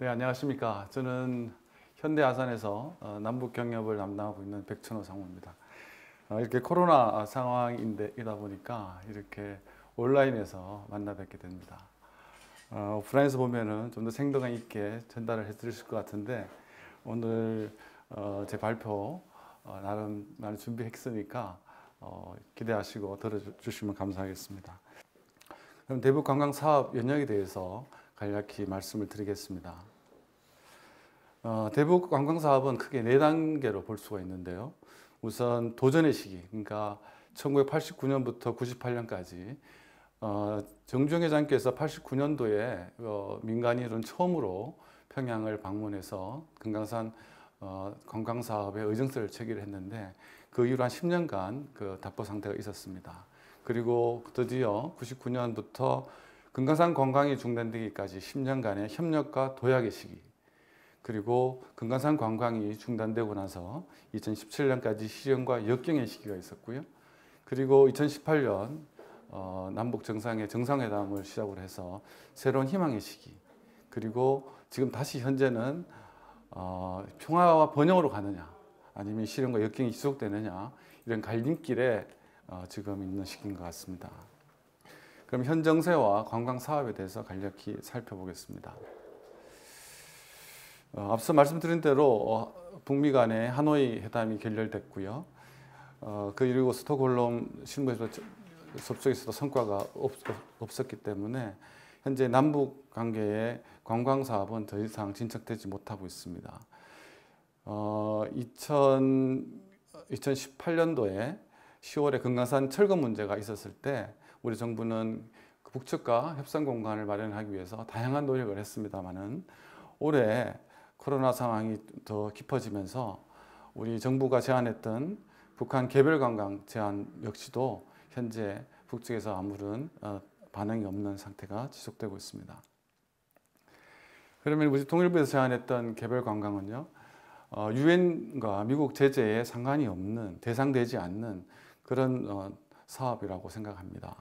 네, 안녕하십니까. 저는 현대아산에서 남북 경협을 담당하고 있는 백천호 상무입니다. 이렇게 코로나 상황이다 보니까 이렇게 온라인에서 만나 뵙게 됩니다. 오프라인에서 보면은 좀 더 생동감 있게 전달을 해드릴 것 같은데 오늘 제 발표 나름 많이 준비했으니까 기대하시고 들어주시면 감사하겠습니다. 그럼 대북 관광 사업 연역에 대해서 간략히 말씀을 드리겠습니다. 대북 관광 사업은 크게 4단계로 볼 수가 있는데요. 우선 도전의 시기, 그러니까 1989년부터 98년까지 정주영 회장께서 89년도에 민간인은 처음으로 평양을 방문해서 금강산 관광 사업에 의정서를 제기를 했는데 그 이후로 한 10년간 그 답보 상태가 있었습니다. 그리고 드디어 99년부터 금강산 관광이 중단되기까지 10년간의 협력과 도약의 시기, 그리고 금강산 관광이 중단되고 나서 2017년까지 실현과 역경의 시기가 있었고요. 그리고 2018년 남북 정상의 정상회담을 시작으로 해서 새로운 희망의 시기, 그리고 지금 다시 현재는 평화와 번영으로 가느냐 아니면 실현과 역경이 지속되느냐, 이런 갈림길에 지금 있는 시기인 것 같습니다. 그럼 현 정세와 관광 사업에 대해서 간략히 살펴보겠습니다. 앞서 말씀드린 대로 북미 간의 하노이 회담이 결렬됐고요. 그리고 스톡홀름 실무에서 접촉에서도 성과가 없었기 때문에 현재 남북 관계의 관광 사업은 더 이상 진척되지 못하고 있습니다. 2018년도에 10월에 금강산 철거 문제가 있었을 때 우리 정부는 북측과 협상 공간을 마련하기 위해서 다양한 노력을 했습니다마는 올해 코로나 상황이 더 깊어지면서 우리 정부가 제안했던 북한 개별 관광 제안 역시도 현재 북측에서 아무런 반응이 없는 상태가 지속되고 있습니다. 그러면 우리 통일부에서 제안했던 개별 관광은요, 유엔과 미국 제재에 상관이 없는, 대상되지 않는 그런 사업이라고 생각합니다.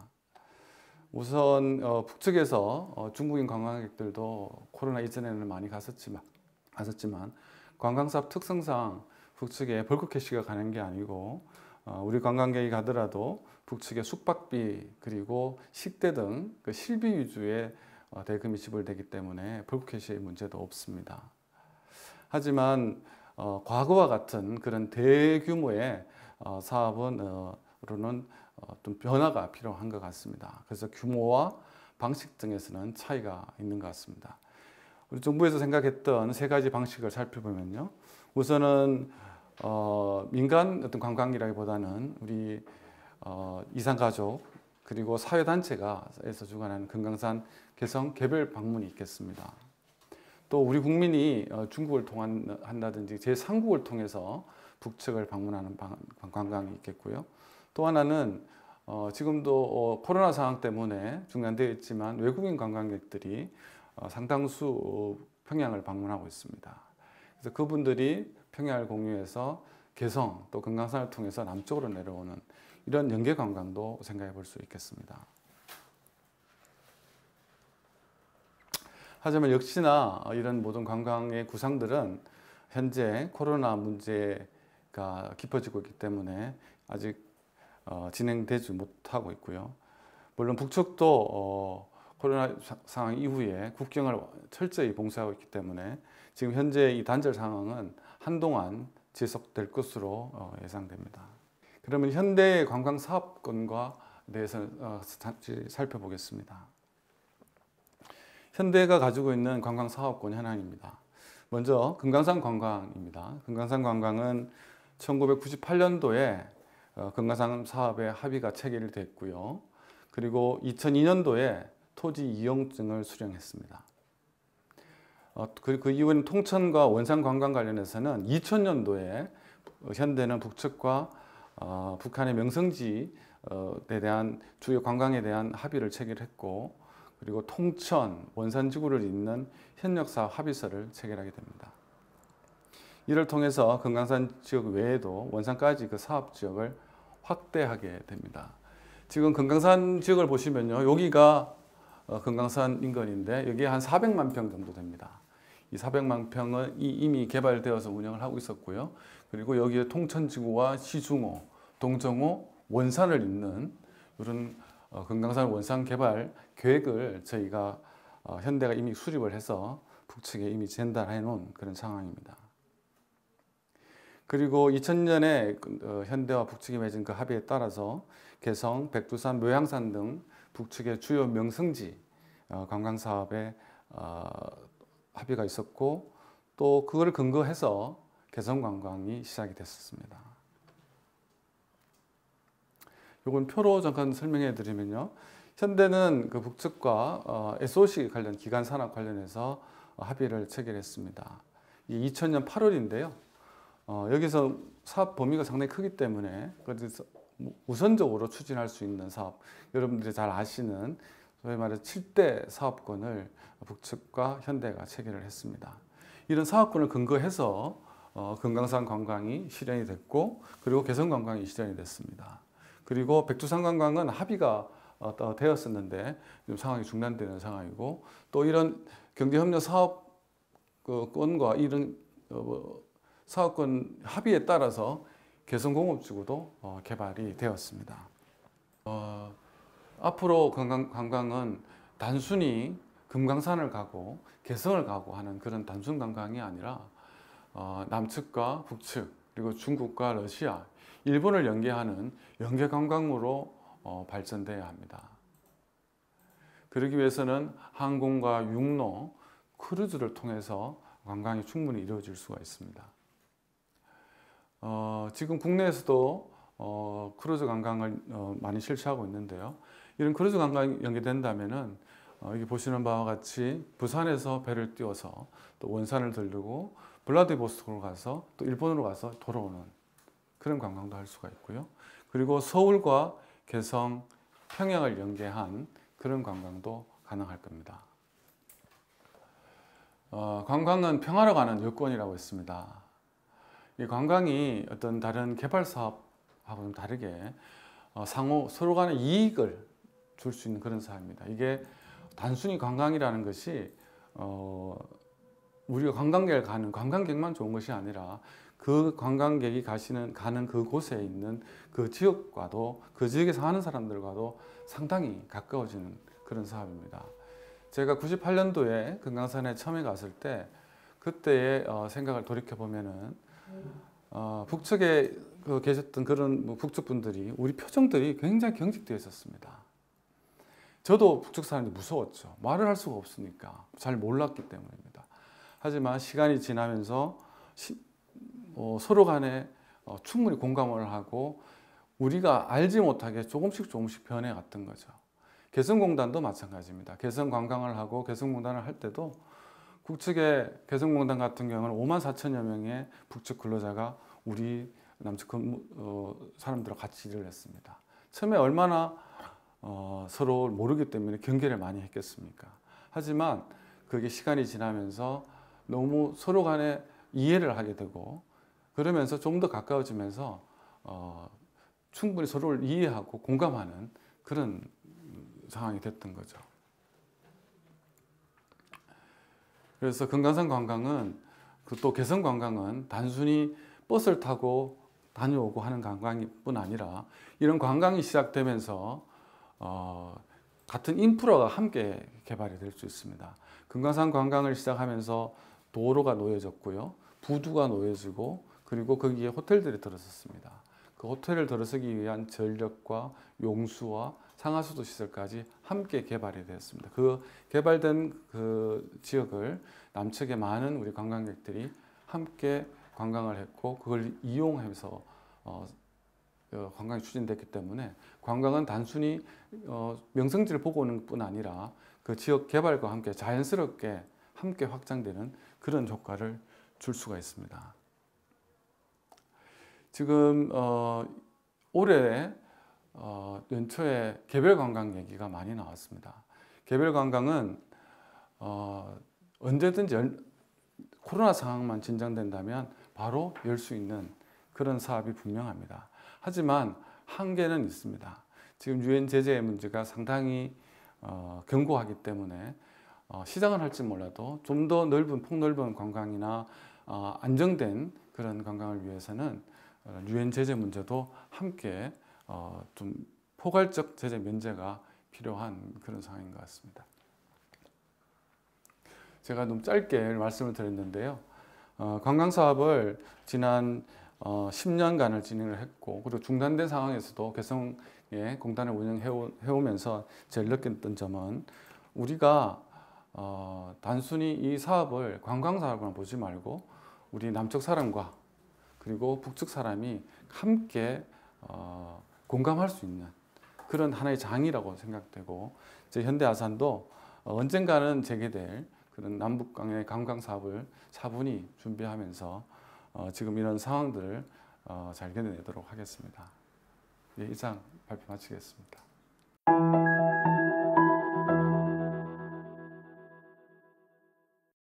우선 북측에서 중국인 관광객들도 코로나 이전에는 많이 갔었지만 관광사업 특성상 북측에 벌크 캐시가 가는 게 아니고 우리 관광객이 가더라도 북측의 숙박비 그리고 식대 등 그 실비 위주의 대금이 지불되기 때문에 벌크 캐시의 문제도 없습니다. 하지만 과거와 같은 그런 대규모의 사업으로는 좀 변화가 필요한 것 같습니다. 그래서 규모와 방식 등에서는 차이가 있는 것 같습니다. 우리 정부에서 생각했던 3가지 방식을 살펴보면요. 우선은 민간 어떤 관광이라기보다는 우리 이산가족 그리고 사회단체가에서 주관하는 금강산 개성 개별 방문이 있겠습니다. 또 우리 국민이 중국을 통한다든지 제3국을 통해서 북측을 방문하는 관광이 있겠고요. 또 하나는 지금도 코로나 상황 때문에 중단되어 있지만 외국인 관광객들이 상당수 평양을 방문하고 있습니다. 그래서 그분들이 평양을 공유해서 개성 또 금강산을 통해서 남쪽으로 내려오는 이런 연계 관광도 생각해 볼 수 있겠습니다. 하지만 역시나 이런 모든 관광의 구상들은 현재 코로나 문제가 깊어지고 있기 때문에 아직 진행되지 못하고 있고요. 물론 북측도 코로나 상황 이후에 국경을 철저히 봉쇄하고 있기 때문에 지금 현재 이 단절 상황은 한동안 지속될 것으로 예상됩니다. 그러면 현대 관광 사업권과 대해서 살펴보겠습니다. 현대가 가지고 있는 관광 사업권 현황입니다. 먼저 금강산 관광입니다. 금강산 관광은 1998년도에 금강산 사업에 합의가 체결됐고요. 그리고 2002년도에 토지 이용증을 수령했습니다. 그 이후에는 통천과 원산 관광 관련해서는 2000년도에 현대는 북측과 북한의 명성지에 대한 주요 관광에 대한 합의를 체결했고, 그리고 통천, 원산 지구를 잇는 협력사업 합의서를 체결하게 됩니다. 이를 통해서 금강산 지역 외에도 원산까지 그 사업 지역을 확대하게 됩니다. 지금 금강산 지역을 보시면요, 여기가 금강산 인근인데 여기에 한 400만 평 정도 됩니다. 이 400만 평은 이미 개발되어서 운영을 하고 있었고요. 그리고 여기에 통천지구와 시중호, 동정호, 원산을 잇는 이런 금강산 원산 개발 계획을 저희가 현대가 이미 수립을 해서 북측에 이미 전달해 놓은 그런 상황입니다. 그리고 2000년에 현대와 북측이 맺은 그 합의에 따라서 개성, 백두산, 묘향산 등 북측의 주요 명승지 관광 사업에 합의가 있었고 또 그걸 근거해서 개성 관광이 시작이 됐었습니다. 이건 표로 잠깐 설명해 드리면요. 현대는 그 북측과 SOC 관련 기간 산업 관련해서 합의를 체결했습니다. 이 2000년 8월인데요. 여기서 사업 범위가 상당히 크기 때문에 그래서 우선적으로 추진할 수 있는 사업, 여러분들이 잘 아시는 소위 말해 7대 사업권을 북측과 현대가 체결을 했습니다. 이런 사업권을 근거해서 금강산 관광이 실현이 됐고 그리고 개성 관광이 실현이 됐습니다. 그리고 백두산 관광은 합의가 되었었는데 상황이 중단되는 상황이고 또 이런 경제협력 사업권과 이런 사업권 합의에 따라서 개성공업지구도 개발이 되었습니다. 앞으로 관광은 단순히 금강산을 가고 개성을 가고 하는 그런 단순 관광이 아니라 남측과 북측 그리고 중국과 러시아, 일본을 연계하는 연계 관광으로 발전돼야 합니다. 그러기 위해서는 항공과 육로, 크루즈를 통해서 관광이 충분히 이루어질 수가 있습니다. 지금 국내에서도 크루즈 관광을 많이 실시하고 있는데요. 이런 크루즈 관광이 연계된다면은 여기 보시는 바와 같이 부산에서 배를 띄워서 또 원산을 들르고 블라디보스토크로 가서 또 일본으로 가서 돌아오는 그런 관광도 할 수가 있고요. 그리고 서울과 개성, 평양을 연계한 그런 관광도 가능할 겁니다. 관광은 평화로 가는 여건이라고 했습니다. 이 관광이 어떤 다른 개발 사업하고는 다르게 상호 서로 간의 이익을 줄 수 있는 그런 사업입니다. 이게 단순히 관광이라는 것이 우리가 관광객을 가는 관광객만 좋은 것이 아니라 그 관광객이 가는 그곳에 있는 그 지역과도 그 지역에 사는 사람들과도 상당히 가까워지는 그런 사업입니다. 제가 98년도에 금강산에 처음에 갔을 때 그때의 생각을 돌이켜 보면은 북측에 계셨던 그런 북측 분들이 우리 표정들이 굉장히 경직되어 있었습니다. 저도 북측 사람이 무서웠죠. 말을 할 수가 없으니까 잘 몰랐기 때문입니다. 하지만 시간이 지나면서 서로 간에 충분히 공감을 하고 우리가 알지 못하게 조금씩 변해갔던 거죠. 개성공단도 마찬가지입니다. 개성 관광을 하고 개성공단을 할 때도 북측의 개성공단 같은 경우는 5만 4천여 명의 북측 근로자가 우리 남측 사람들과 같이 일을 했습니다. 처음에 얼마나 서로 모르기 때문에 경계를 많이 했겠습니까? 하지만 그게 시간이 지나면서 너무 서로 간에 이해를 하게 되고 그러면서 좀 더 가까워지면서 충분히 서로를 이해하고 공감하는 그런 상황이 됐던 거죠. 그래서 금강산 관광은 또 개성 관광은 단순히 버스를 타고 다녀오고 하는 관광뿐 아니라 이런 관광이 시작되면서 같은 인프라가 함께 개발이 될 수 있습니다. 금강산 관광을 시작하면서 도로가 놓여졌고요. 부두가 놓여지고 그리고 거기에 호텔들이 들어섰습니다. 그 호텔을 들어서기 위한 전력과 용수와 상하수도 시설까지 함께 개발이 되었습니다. 그 개발된 그 지역을 남측의 많은 우리 관광객들이 함께 관광을 했고 그걸 이용해서 관광이 추진됐기 때문에 관광은 단순히 명성지를 보고 오는 것뿐 아니라 그 지역 개발과 함께 자연스럽게 함께 확장되는 그런 효과를 줄 수가 있습니다. 지금 올해 연초에 개별 관광 얘기가 많이 나왔습니다. 개별 관광은 언제든지 코로나 상황만 진정된다면 바로 열 수 있는 그런 사업이 분명합니다. 하지만 한계는 있습니다. 지금 유엔 제재의 문제가 상당히 견고하기 때문에 시작은 할지 몰라도 좀 더 넓은 폭넓은 관광이나 안정된 그런 관광을 위해서는 유엔 제재 문제도 함께 좀 포괄적 제재 면제가 필요한 그런 상황인 것 같습니다. 제가 너무 짧게 말씀을 드렸는데요. 관광 사업을 지난 10년간을 진행을 했고, 그리고 중단된 상황에서도 개성에 공단을 운영해오면서 제일 느꼈던 점은 우리가 단순히 이 사업을 관광 사업만 보지 말고 우리 남쪽 사람과 그리고 북측 사람이 함께 공감할 수 있는 그런 하나의 장이라고 생각되고, 이제 현대아산도 언젠가는 재개될 그런 남북간의 관광 사업을 차분히 준비하면서 지금 이런 상황들을 잘 견뎌내도록 하겠습니다. 네, 이상 발표 마치겠습니다.